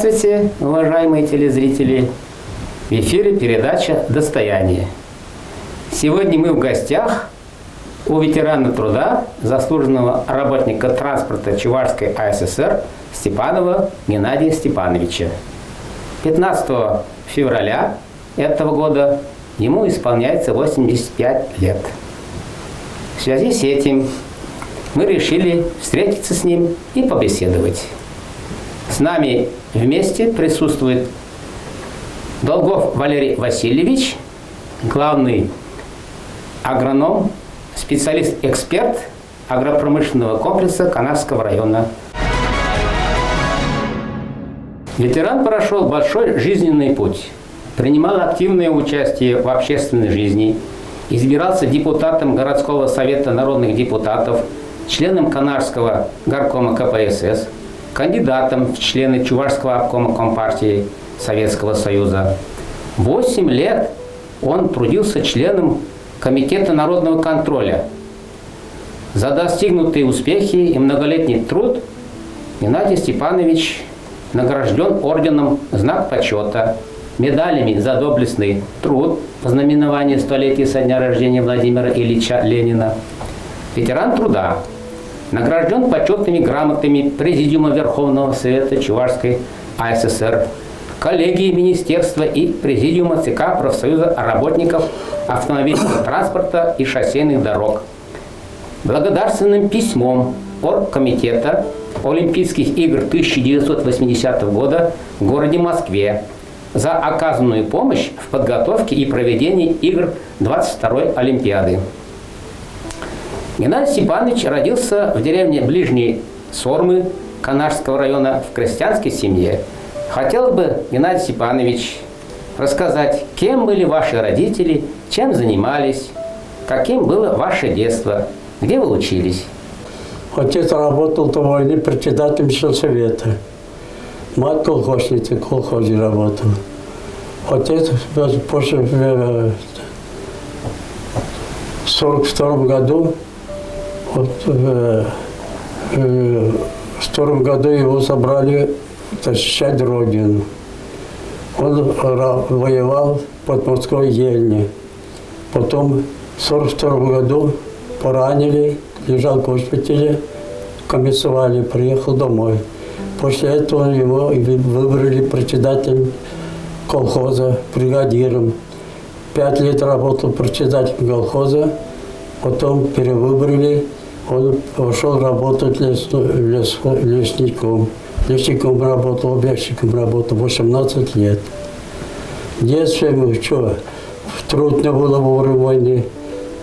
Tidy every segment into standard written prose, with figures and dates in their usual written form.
Здравствуйте, уважаемые телезрители! В эфире передача «Достояние». Сегодня мы в гостях у ветерана труда, заслуженного работника транспорта Чувашской АССР Степанова Геннадия Степановича. 15 февраля этого года ему исполняется 85 лет. В связи с этим мы решили встретиться с ним и побеседовать. С нами вместе присутствует Долгов Валерий Васильевич, главный агроном, специалист-эксперт агропромышленного комплекса Канавского района. Ветеран прошел большой жизненный путь, принимал активное участие в общественной жизни, избирался депутатом городского совета народных депутатов, членом Канарского горкома КПСС, кандидатом в члены Чувашского обкома Компартии Советского Союза. 8 лет он трудился членом Комитета народного контроля. За достигнутые успехи и многолетний труд Геннадий Степанович награжден орденом «Знак почета», медалями за доблестный труд по знаменованию столетия со дня рождения Владимира Ильича Ленина, ветеран труда, награжден почетными грамотами Президиума Верховного Совета Чувашской АССР, коллегии Министерства и Президиума ЦК профсоюза работников автомобильного транспорта и шоссейных дорог, благодарственным письмом Оргкомитета Олимпийских игр 1980 года в городе Москве за оказанную помощь в подготовке и проведении игр 22-й Олимпиады. Геннадий Степанович родился в деревне Ближней Сормы Канарского района в крестьянской семье. Хотел бы, Геннадий Степанович, рассказать, кем были ваши родители, чем занимались, каким было ваше детство, где вы учились? Отец работал до войны председателем сельсовета. Мать колхозница, в колхозе работала. Отец после 1942 году, в 1942 году его забрали защищать Родину. Он воевал под Москвой Ельне. Потом в 1942 году поранили, лежал в госпитале, комиссовали, приехал домой. После этого его выбрали председателем колхоза, бригадиром. 5 лет работал председателем колхоза, потом перевыбрали, он пошел работать лесником. Лесником работал, объездчиком работал 18 лет. В детстве мы что, трудно было во время войны,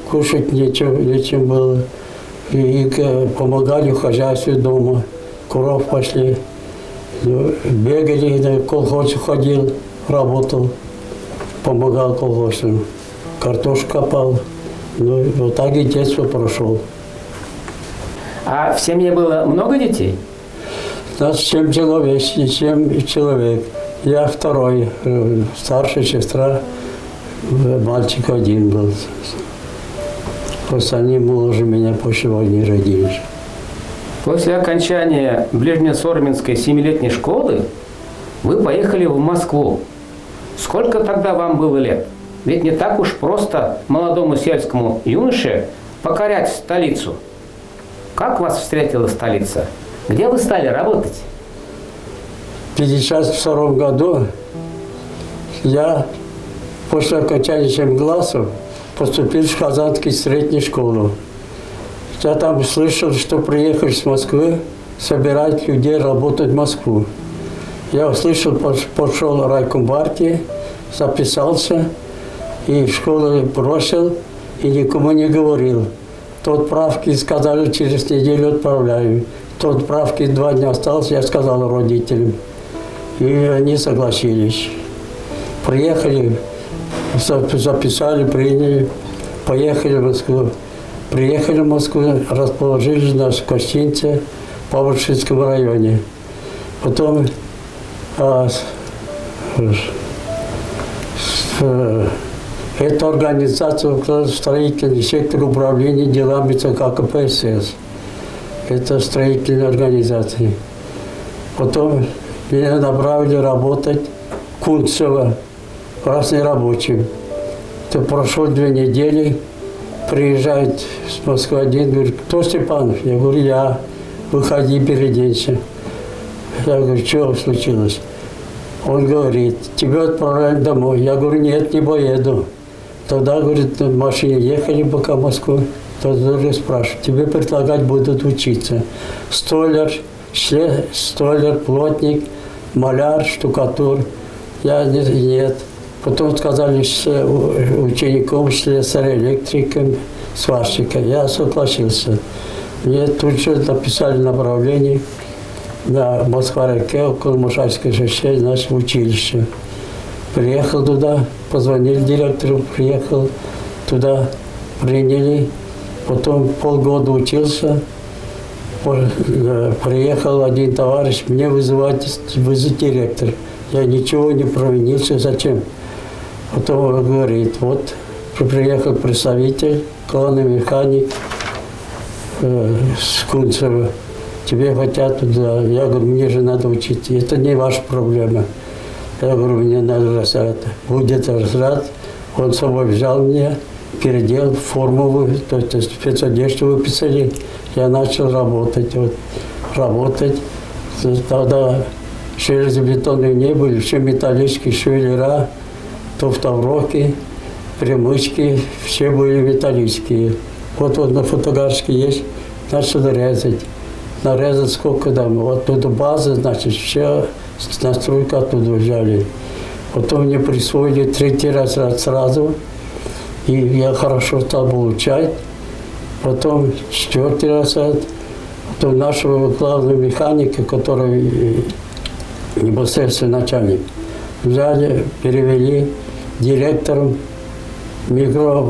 кушать нечем было. И помогали в хозяйстве дома, коров пошли, бегали, на колхоз ходил, работал, помогал колхозам, картошку копал. Ну, вот так и детство прошел. А в семье было много детей? Нас 7 человек. Я второй, старшая сестра, мальчик один был. Остальные моложе меня после войны родились. После окончания Ближнесорминской 7-летней школы вы поехали в Москву. Сколько тогда вам было лет? Ведь не так уж просто молодому сельскому юноше покорять столицу. Как вас встретила столица? Где вы стали работать? В 1952 году я после окончания 7 классов поступил в Казанскую среднюю школу. Я там слышал, что приехали с Москвы собирать людей работать в Москву. Я услышал, пошел в райком партии, записался и в школу бросил и никому не говорил. Тот правки сказали, через неделю отправляю. Тот правки 2 дня остался, я сказал родителям. И они согласились. Приехали, записали, приняли, поехали в Москву. Приехали в Москву, расположились нас в гостинице в Павловском районе. Потом эта организация, строительный сектор управления делами ЦК КПСС. Это строительная организация. Потом Меня направили работать в Кунцево, красный рабочим. То прошло 2 недели, приезжает с Москвы один, говорит, кто Степанов? Я говорю, я. Выходи, переоденься. Я говорю, что случилось? Он говорит, тебя отправляют домой. Я говорю, нет, не поеду. Тогда, говорит, в машине ехали пока в Москву. Тогда спрашивают, тебе предлагать будут учиться. Столяр, плотник, маляр, штукатур. Я нет. Потом сказали, что учеником, слесаря, электриком, сварщиком. Я согласился. Мне тут же написали направление на Москва-реке, около Мушарской шоссе, наше училище. Приехал туда, позвонил директору, приехал туда, приняли. Потом полгода учился. Приехал один товарищ, мне вызывает директор. Я ничего не провинился, зачем? Потом он говорит, вот приехал представитель, главный механик с Кунцева. Тебе хотят туда. Я говорю, мне же надо учиться. Это не ваша проблема. Я говорю, мне надо разряд. Будет разряд. Он с собой взял меня, переделал форму, то есть спецодежду выписали. Я начал работать. Вот, работать. Тогда железобетонные не были, все металлические швеллера, тавроки, примычки, все были металлические. Вот на фотографии есть, начал резать. Нарезать сколько там, вот оттуда база, значит, все настройка оттуда взяли. Потом мне присвоили 3-й разряд сразу, и я хорошо стал получать. Потом 4-й разряд, потом нашего главного механика, который непосредственно начальник, взяли, перевели директором микро,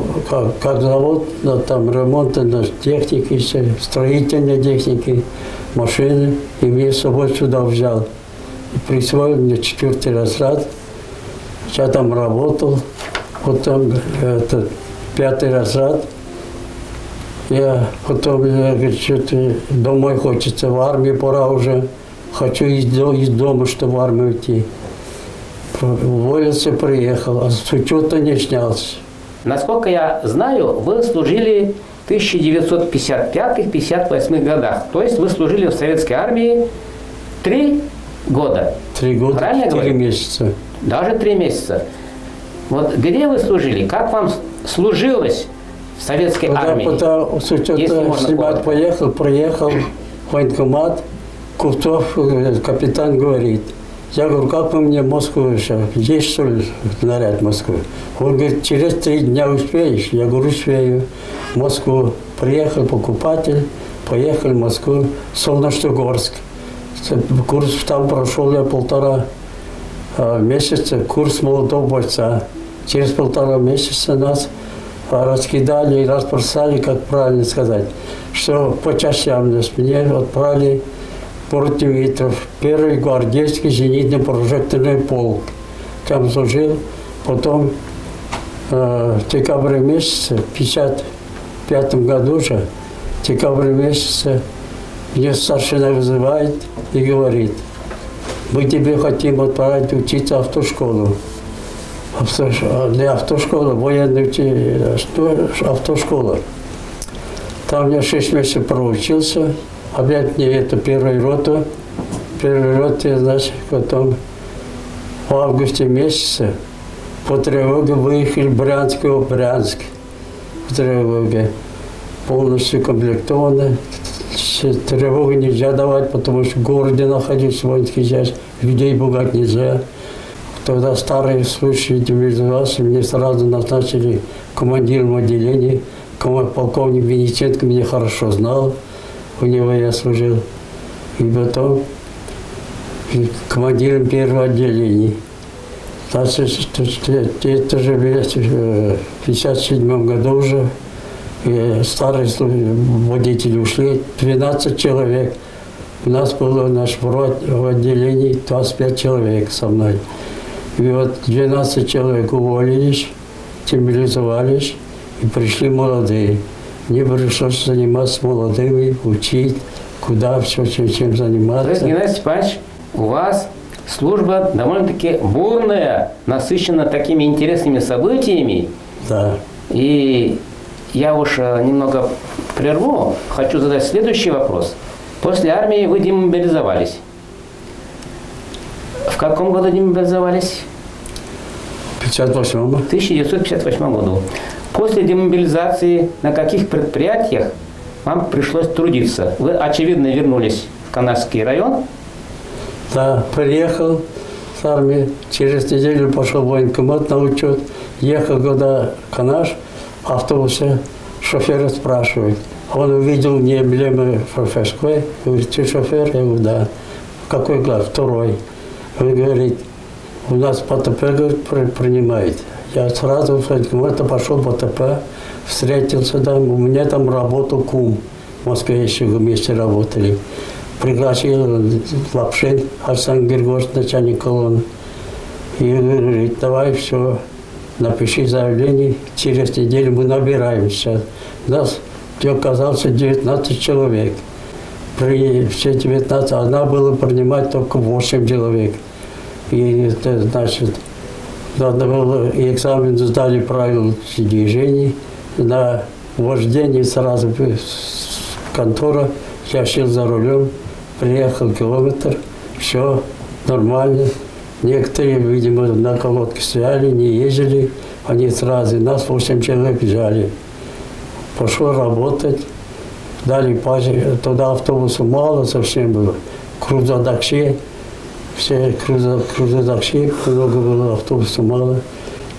как завод, там ремонтной техники, строительной техники, машины, и меня с собой сюда взял. И присвоил мне 4-й разряд. Я там работал, потом 5-й разряд. Я потом, я говорю, что-то домой хочется, в армию пора уже. Хочу из дома, чтобы в армию уйти. Уволился, приехал, а с учета не снялся. Насколько я знаю, вы служили в 1955-58 годах. То есть вы служили в советской армии 3 года. 3 года, Правильно 4 говорю? месяца. Даже 3 месяца. Вот где вы служили? Как вам служилось в советской армии? Потом с Если учета можно снимать коротко. приехал в военкомат, Купцов, капитан говорит, я говорю, как вы мне в Москву еще? Есть, что ли, наряд в Москву? Он говорит, через 3 дня успеешь? Я говорю, успею. В Москву. Приехал покупатель, поехал в Москву, Солнечногорск. Курс там прошел я 1,5 месяца, курс молодого бойца. Через 1,5 месяца нас раскидали и разбросали, как правильно сказать, что по частям нас мне отправили против Ветров, 1-й гвардейский зенитно-прожекторный полк. Там служил, потом в декабре месяце, в 1955 году же, в декабре месяце, меня старшина вызывает и говорит, мы тебе хотим отправить учиться в автошколу. Не автошкола, военная автошкола. Там я 6 месяцев проучился. Опять мне это 1-ю роту. 1-й роте, значит, потом в августе месяце по тревоге выехали в Брянск. По тревоге полностью комплектованы. Тревогу нельзя давать, потому что в городе находился воинский часть. Людей пугать нельзя. Тогда старые случаи демобилизации мне сразу назначили командиром отделения. Полковник Вениченко меня хорошо знал. У него я служил. И потом командиром 1-го отделения. Значит, это же в 1957 году уже старые водители ушли, 12 человек. У нас было в отделении 25 человек со мной. И вот 12 человек уволились, демобилизовались, и пришли молодые. Мне пришлось заниматься молодыми, учить, куда все, чем То есть, заниматься. Геннадий Степанович, у вас служба довольно-таки бурная, насыщена такими интересными событиями. Да. И я уж немного прерву. Хочу задать следующий вопрос. После армии вы демобилизовались. В каком году демобилизовались? В 58-м. В 1958 году. После демобилизации на каких предприятиях вам пришлось трудиться? Вы, очевидно, вернулись в Канашский район. Да, приехал с армии, через неделю пошел в военкомат на учет, ехал куда Канаш, в автобусе шофера спрашивает. Он увидел мне эмблемы шоферской, говорит, ты шофер? Я говорю, да. Какой класс? Второй. Он говорит, у нас ПТП, говорит, принимает. Я сразу в военкомат пошел в ПТП, встретился там, у меня там работал кум, в Москве еще вместе работали. Пригласил Лапшин Александр Григорьевич, начальник колонны. И говорит, давай все, напиши заявление, через неделю мы набираемся. Нас оказался 19 человек. При все 19, она была принимать только 8 человек. И это значит, надо было и экзамен сдали правила движений. На вождении сразу в контора, я сел за рулем. Приехал километр, все нормально. Некоторые, видимо, на колодке стояли, не ездили. Они сразу, нас 8 человек взяли. Пошел работать. Дали пасе, тогда автобусов мало совсем было. Крузадакси, все крузадакси, много было, автобусов мало.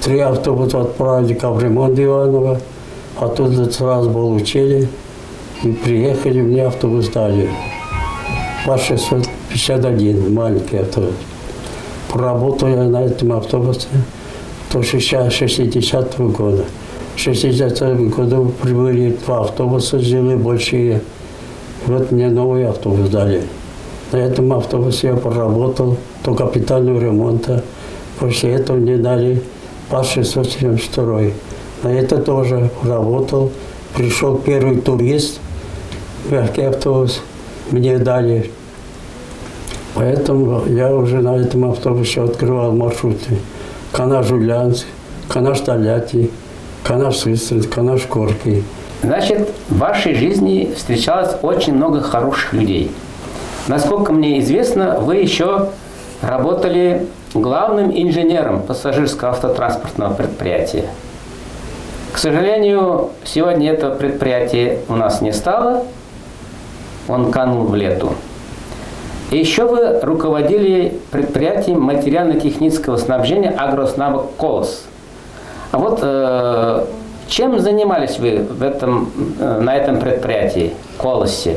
3 автобуса отправили к Абремонду Иванова, оттуда сразу получили. И приехали, мне автобус дали. По 651, маленький автобус. Проработал я на этом автобусе до 60-го года. В 60-м году прибыли 2 автобуса, жили большие. Вот мне новый автобус дали. На этом автобусе я проработал до капитального ремонта. После этого мне дали ПАЗ-672. На это тоже работал. Пришел первый турист, мягкий автобус. Мне дали. Поэтому я уже на этом автобусе открывал маршруты. Канаш-Ульяновск, Канаш-Тольятти, Канаш-Сыстрань, Канаш-Корки. Значит, в вашей жизни встречалось очень много хороших людей. Насколько мне известно, вы еще работали главным инженером пассажирского автотранспортного предприятия. К сожалению, сегодня это предприятие у нас не стало. Он канул в лету. И еще вы руководили предприятием материально-технического снабжения «Агроснаба Колос». А вот чем занимались вы на этом предприятии, Колосе?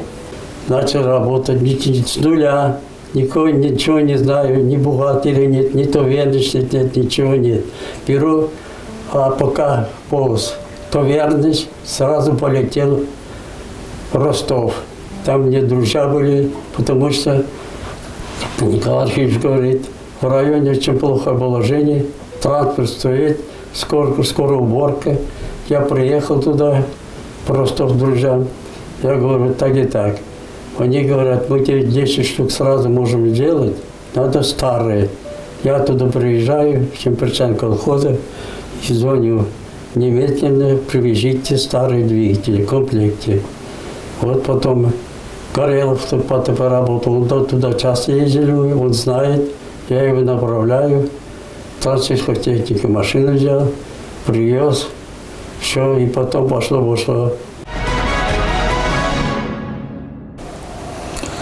Начал работать с нуля. Ничего не знаю, ни бухгалтера нет, ни товарища нет, ничего нет. Беру, а пока полос товарищ, сразу полетел в Ростов. Там мне друзья были, потому что Николай Архипович говорит, в районе очень плохое положение, транспорт стоит, скоро уборка. Я приехал туда, просто с друзьям. Я говорю, так и так. Они говорят, мы тебе 10 штук сразу можем сделать, надо старые. Я туда приезжаю, в Чемперчан колхоза, и звоню, немедленно привезите старые двигатели в комплекте. Вот потом Горелов поработал, он туда часто ездили, он знает, я его направляю. Транспортную машину взял, привез, все, и потом пошло.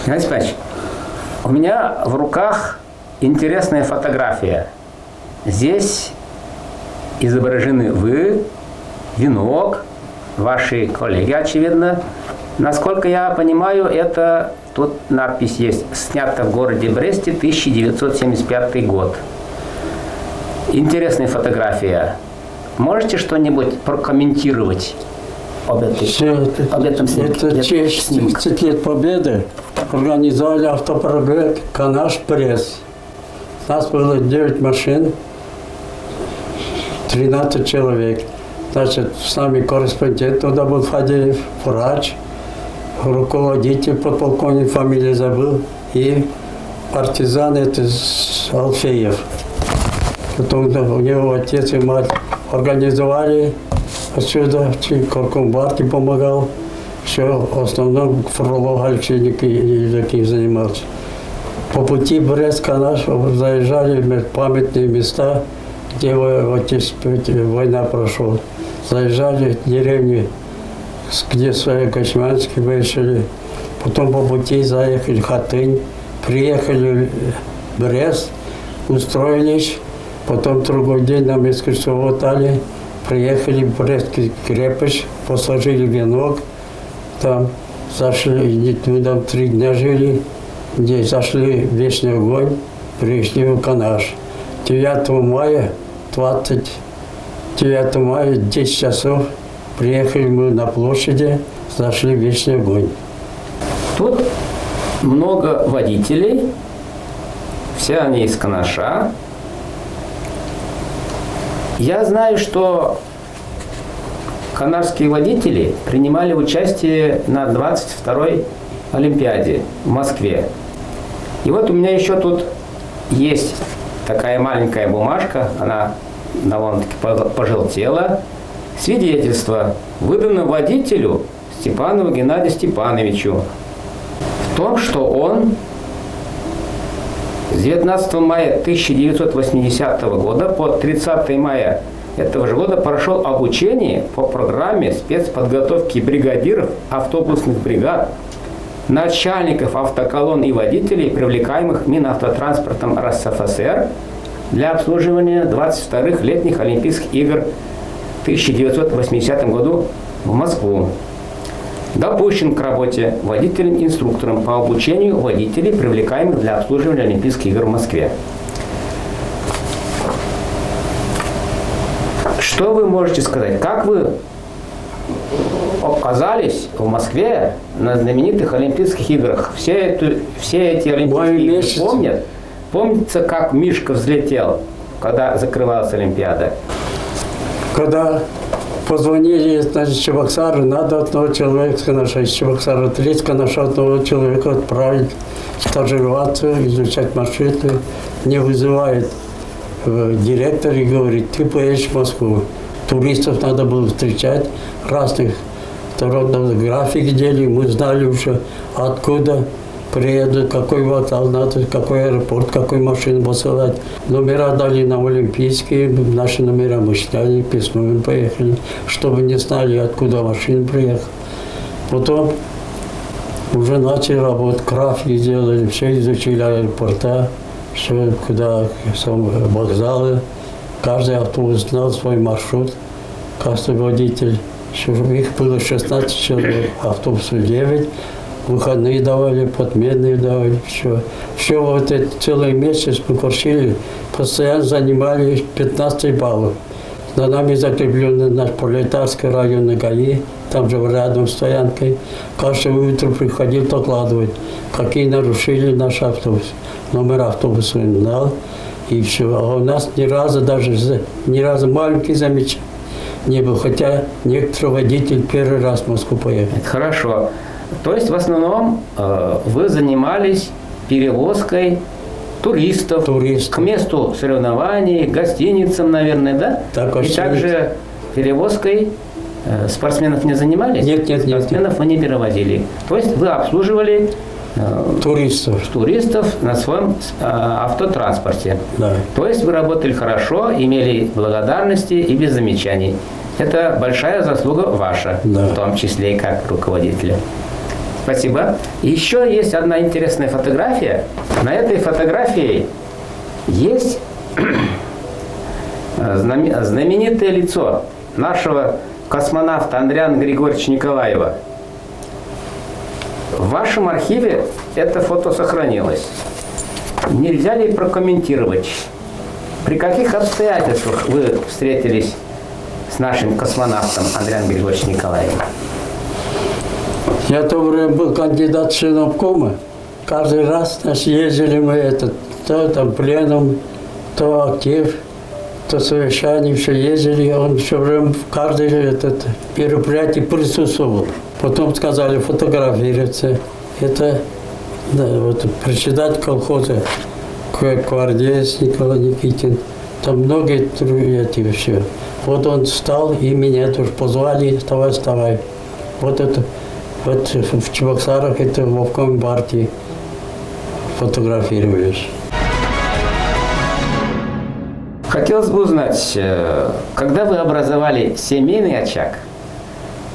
Геннадий Павлович, у меня в руках интересная фотография. Здесь изображены вы, венок, ваши коллеги, очевидно. Насколько я понимаю, это тут надпись есть «Снято в городе Бресте, 1975 год». Интересная фотография. Можете что-нибудь прокомментировать об этом снимке? Это честь 30 лет Победы. Организовали автопроект «Канаш-Пресс». У нас было 9 машин, 13 человек. Значит, с нами корреспондент туда был Фадеев, врач, руководитель, подполковник, фамилию забыл, и партизан, это Алфеев. Потом у него отец и мать организовали отсюда, Коркомбарке помогал. Все, в основном Фролов Алексей таким занимался. По пути Брест-Канаш заезжали в памятные места, где война прошла. Заезжали в деревни, где свои Кочманские вышли. Потом по пути заехали в Хатынь, приехали в Брест, устроились. Потом другой день нам экскурсовод дали, приехали в Брестскую крепость, посложили венок. Там зашли, там 3 дня жили, где зашли в Вечный огонь, пришли в Канаш. 9 мая, 10 часов, приехали мы на площади, зашли в Вечный огонь. Тут много водителей, все они из Канаша. Я знаю, что канарские водители принимали участие на 22-й Олимпиаде в Москве. И вот у меня еще тут есть такая маленькая бумажка, она довольно-таки пожелтела. Свидетельство выдано водителю Степанову Геннадию Степановичу в том, что он с 19 мая 1980 года по 30 мая этого же года прошел обучение по программе спецподготовки бригадиров автобусных бригад, начальников автоколонн и водителей, привлекаемых Минавтотранспортом РСФСР для обслуживания 22-х летних Олимпийских игр в 1980 году в Москву. Допущен к работе водителем-инструктором по обучению водителей, привлекаемых для обслуживания Олимпийских игр в Москве. Что вы можете сказать? Как вы оказались в Москве на знаменитых Олимпийских играх? Все эти Олимпийские игры помнят? Помнится, как Мишка взлетел, когда закрывалась Олимпиада? Когда позвонили, значит, Чебоксары, надо одного человека с Канаша, из Чебоксара, с Канаша одного человека отправить стажироваться, изучать маршруты. Не вызывает директор и говорит: ты поедешь в Москву. Туристов надо было встречать, разных народных график делали, мы знали уже, откуда приедут, какой вокзал надо, какой аэропорт, какой машину посылать. Номера дали нам олимпийские, наши номера мы сняли, письмами поехали, чтобы не знали, откуда машина приехала. Потом уже начали работать, графики делали, все изучили аэропорта, все, куда вокзалы. Каждый автобус знал свой маршрут, каждый водитель. Их было 16 человек, автобусов 9. Выходные давали, подменные давали, все. Все вот этот целый месяц мы курсили, постоянно занимали 15 баллов. За нами закреплен наш Пролетарский район ГАИ, там же рядом стоянкой. Каждое утро приходил докладывать, какие нарушили наш автобус. Номер автобуса он знал, и все. А у нас ни разу маленький замечание не был, хотя некоторые водители первый раз в Москву поехали. Хорошо. То есть в основном вы занимались перевозкой туристов к месту соревнований, гостиницам, наверное, да? Так, и также перевозкой спортсменов не занимались? Нет. Спортсменов вы не перевозили. То есть вы обслуживали туристов на своем автотранспорте. Да. То есть вы работали хорошо, имели благодарности и без замечаний. Это большая заслуга ваша, да, в том числе и как руководителя. Спасибо. Еще есть одна интересная фотография. На этой фотографии есть знаменитое лицо нашего космонавта Андриана Григорьевича Николаева. В вашем архиве это фото сохранилось. Нельзя ли прокомментировать, при каких обстоятельствах вы встретились с нашим космонавтом Андрианом Григорьевичем Николаевым? Я в то время был кандидат в член обкома. Каждый раз ездили мы то там пленум, то актив, то совещание, все ездили. Он все время в каждое мероприятие присутствовал. Потом сказали фотографироваться. Это Да, вот председатель колхоза Квардец Николай Никитин. Там многие эти все. Вот он встал, и меня тоже позвали, вставай. Вот это, вот в Чебоксарах, это в обкоме партии фотографировались. Хотелось бы узнать, когда вы образовали семейный очаг,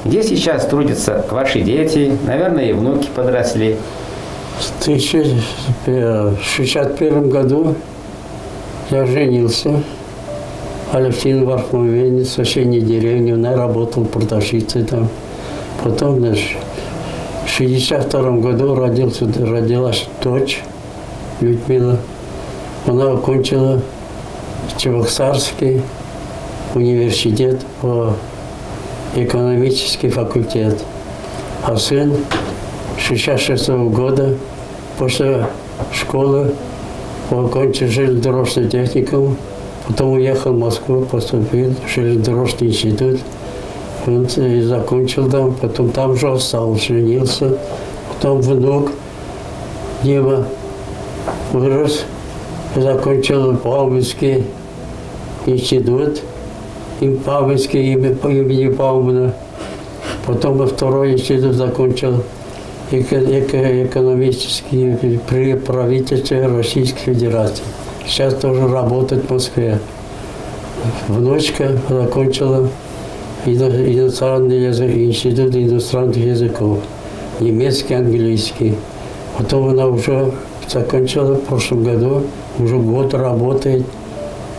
где сейчас трудятся ваши дети, наверное, и внуки подросли? В 1961 году я женился. Алевтина Варфоломеевна, в соседней деревне, она работала продавщицей там. Потом, значит, в 1962 году родилась дочь Людмила. Она окончила Чебоксарский университет, экономический факультет. А сын 1966 года после школы окончил железнодорожный техникум, потом уехал в Москву, поступил в железнодорожный институт. Он и закончил там, потом там же остался, женился. Потом внук Дима вырос, закончил Павловский институт, Павловский имени Павловна. Потом второй институт закончил экономический при правительстве Российской Федерации. Сейчас тоже работает в Москве. Внучка закончила иностранный язык, институт иностранных языков, немецкий, английский. Потом она уже закончила в прошлом году, уже год работает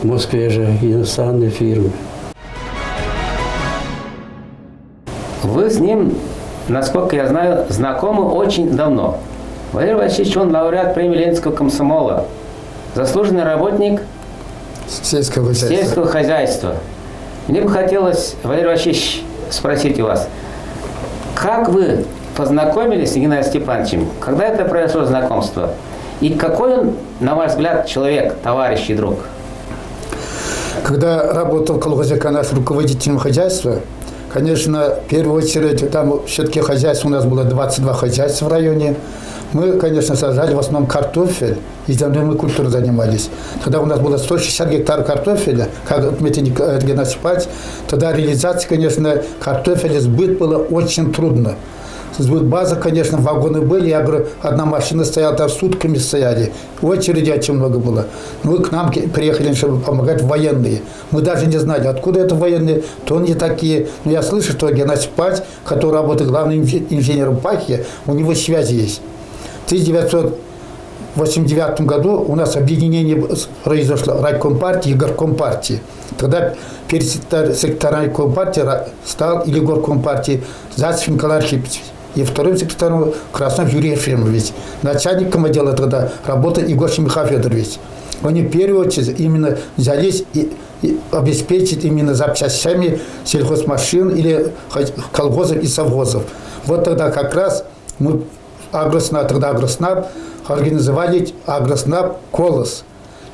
в Москве же, иностранной фирме. Вы с ним, насколько я знаю, знакомы очень давно. Валерий Васильевич, он лауреат премии Ленинского комсомола, заслуженный работник сельского хозяйства. Мне бы хотелось, Валерий Васильевич, спросить у вас, как вы познакомились с Геннадием Степановичем? Когда это произошло знакомство? И какой он, на ваш взгляд, человек, товарищ и друг? Когда работал в колхозе «Канаш» руководителем хозяйства, конечно, в первую очередь, там все-таки хозяйство у нас было 22 хозяйства в районе. Мы, конечно, сажали в основном картофель, и зерновыми культурой занимались. Тогда у нас было 160 гектаров картофеля, как отметил Геннадий Степанович, тогда реализация, конечно, картофеля, сбыт было очень трудно. Сбыт база, конечно, вагоны были, я говорю, одна машина стояла, там сутками стояли, очереди очень много было. Ну и к нам приехали, чтобы помогать военные. Мы даже не знали, откуда это военные, то они такие. Но я слышу, что Геннадий Степанович, который работает главным инженером Пахи, у него связи есть. В 1989 году у нас объединение произошло райком партии и горком партии. Тогда перед секретарем райком партии стал или горком партии Зайцев Николай Архипович. И вторым секретарем Краснов Юрий Ефремович. Начальником отдела тогда работал Егоршин Михаил Федорович. Они в первую очередь именно взялись и обеспечить именно запчастями сельхозмашин или колхозов и совхозов. Вот тогда как раз мы Агроснаб организовали Агроснаб «Колос».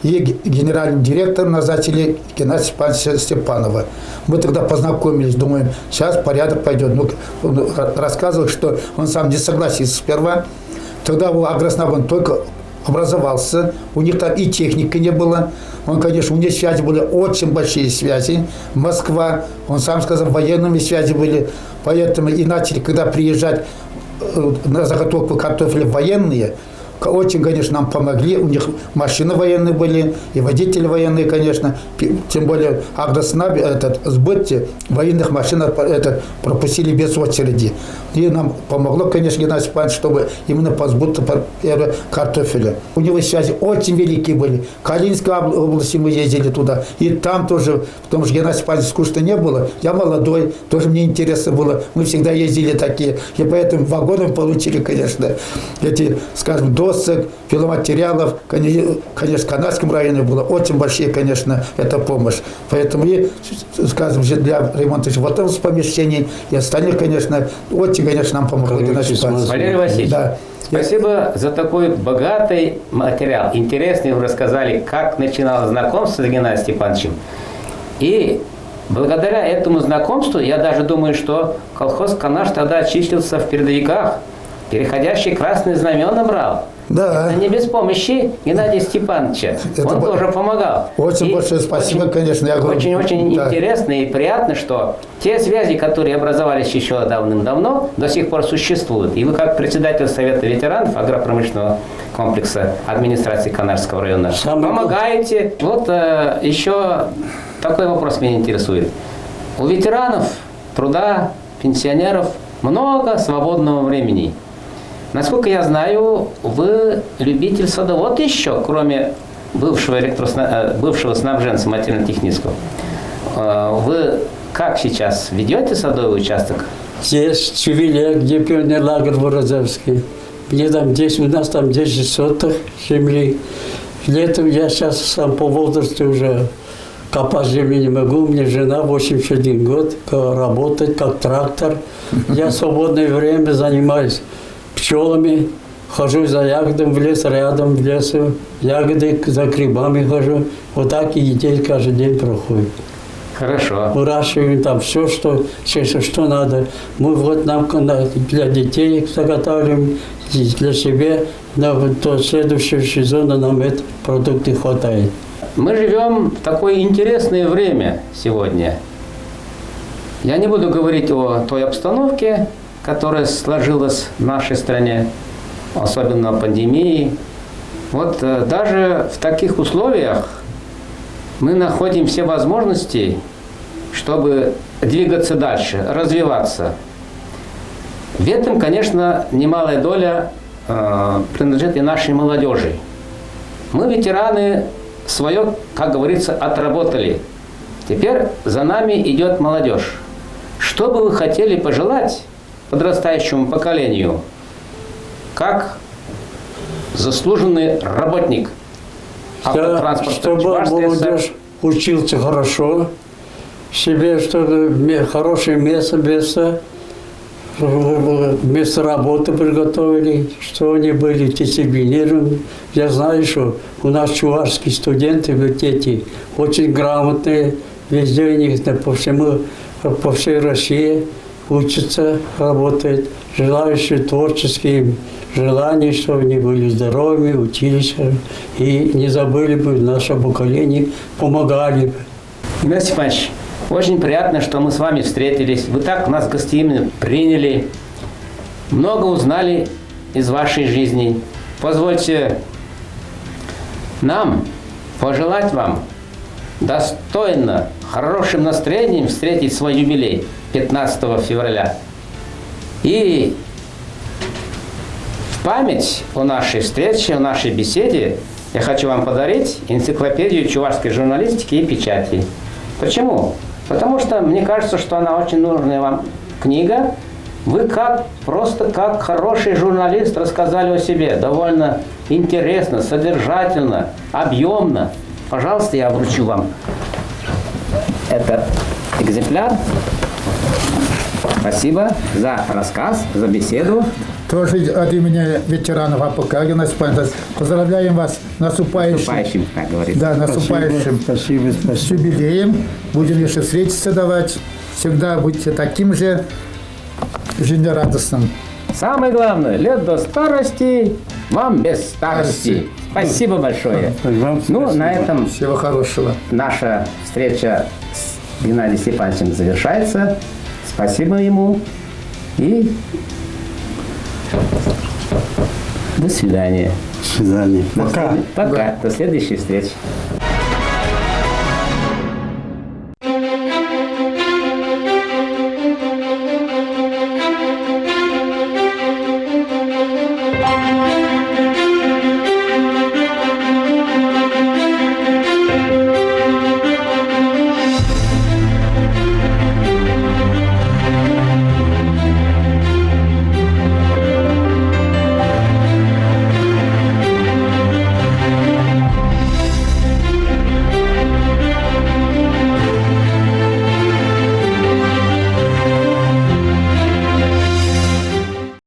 И генеральным директором назначили Геннадия Степановича Степанова. Мы тогда познакомились, думаем, сейчас порядок пойдет. Ну, он рассказывал, что он сам не согласился сперва. Тогда у Агроснаб он только образовался, у них там и техники не было. Он, конечно, у них связи были, очень большие связи. Москва, он сам сказал, военными связи были. Поэтому и начали, когда приезжать на заготовку картофеля военные, очень, конечно, нам помогли. У них машины военные были, и водители военные, конечно. Тем более Агроснаб, сбытие военных машин пропустили без очереди. И нам помогло, конечно, Геннадий Степанович, чтобы именно по сбыту картофеля. У него связи очень великие были. В Калининской области мы ездили туда. И там тоже, потому что Геннадий Степанович скучно не было. Я молодой, тоже мне интересно было. Мы всегда ездили такие. И поэтому вагоны получили, конечно, эти, скажем, досок, пиломатериалов. Конечно, в Канадском районе было очень большие, конечно, эта помощь. Поэтому и, скажем, для ремонта животных помещений и остальных, конечно, очень, конечно, нам помогло. Валерий Васильевич, да. Спасибо за такой богатый материал. Интересно вы рассказали, как начиналось знакомство с Геннадием Степановичем. И благодаря этому знакомству, я даже думаю, что колхоз «Канаш» тогда числился в передовиках переходящий красные знамена брал. Да. Это не без помощи Геннадия Степановича. Это Он тоже помогал. Очень И большое спасибо, конечно. Я говорю, Очень-очень да. интересно и приятно, что те связи, которые образовались еще давным-давно, до сих пор существуют. И вы, как председатель Совета ветеранов агропромышленного комплекса администрации Канарского района, помогаете. Вот еще такой вопрос меня интересует. У ветеранов труда, пенсионеров много свободного времени. Насколько я знаю, вы любитель садовод еще, кроме бывшего снабженца материально-технического. Вы как сейчас ведете садовый участок? Здесь, в Чевеле, где пионер лагерь Воразевский. Мне там 10, у нас там 10 соток земли. Летом я сейчас сам по возрасту уже копать земли не могу. У меня жена 81 год, работает как трактор. Я в свободное время занимаюсь пчелами, хожу за ягодами в лес, рядом в лесу, ягоды за грибами хожу. Вот так и неделя каждый день проходит. Хорошо. Выращиваем там все, что надо. Мы вот нам для детей заготавливаем, для себя. До следующего сезона нам эти продукты хватает. Мы живем в такое интересное время сегодня. Я не буду говорить о той обстановке, которая сложилась в нашей стране, особенно пандемии. Вот даже в таких условиях мы находим все возможности, чтобы двигаться дальше, развиваться. В этом, конечно, немалая доля принадлежит и нашей молодежи. Мы, ветераны, свое, как говорится, отработали. Теперь за нами идет молодежь. Что бы вы хотели пожелать подрастающему поколению, как заслуженный работник автотранспорта Чтобы Чувашской ССР? молодежь учился хорошо, себе чтобы хорошее место работы приготовили, что они были дисциплинированы. Я знаю, что у нас чувашские студенты, вот эти, очень грамотные, везде у них по всей России учатся, работают, желающие творческие желания, чтобы они были здоровыми, учились и не забыли бы наше поколение, помогали бы. Геннадий Степанович, очень приятно, что мы с вами встретились. Вы так нас гостеприимно приняли, много узнали из вашей жизни. Позвольте нам пожелать вам достойно, хорошим настроением встретить свой юбилей 15 февраля. И в память о нашей встрече, о нашей беседе я хочу вам подарить энциклопедию чувашской журналистики и печати. Почему? Потому что мне кажется, что она очень нужная вам книга. Вы просто как хороший журналист рассказали о себе. Довольно интересно, содержательно, объемно. Пожалуйста, я вручу вам этот экземпляр. Спасибо за рассказ, за беседу. Тоже от имени ветеранов АПК, Геннадий Степанович, поздравляем вас с наступающим, как говорится. да, наступающим Спасибо. с юбилеем. Будем еще встретиться давать. Всегда будьте таким же жизнерадостным. Самое главное, лет до старости, вам без старости. Спасибо большое. Ну, на этом Всего хорошего. наша встреча с Геннадием Степановичем завершается. Спасибо ему. И до свидания. До свидания. Пока. До следующей встречи.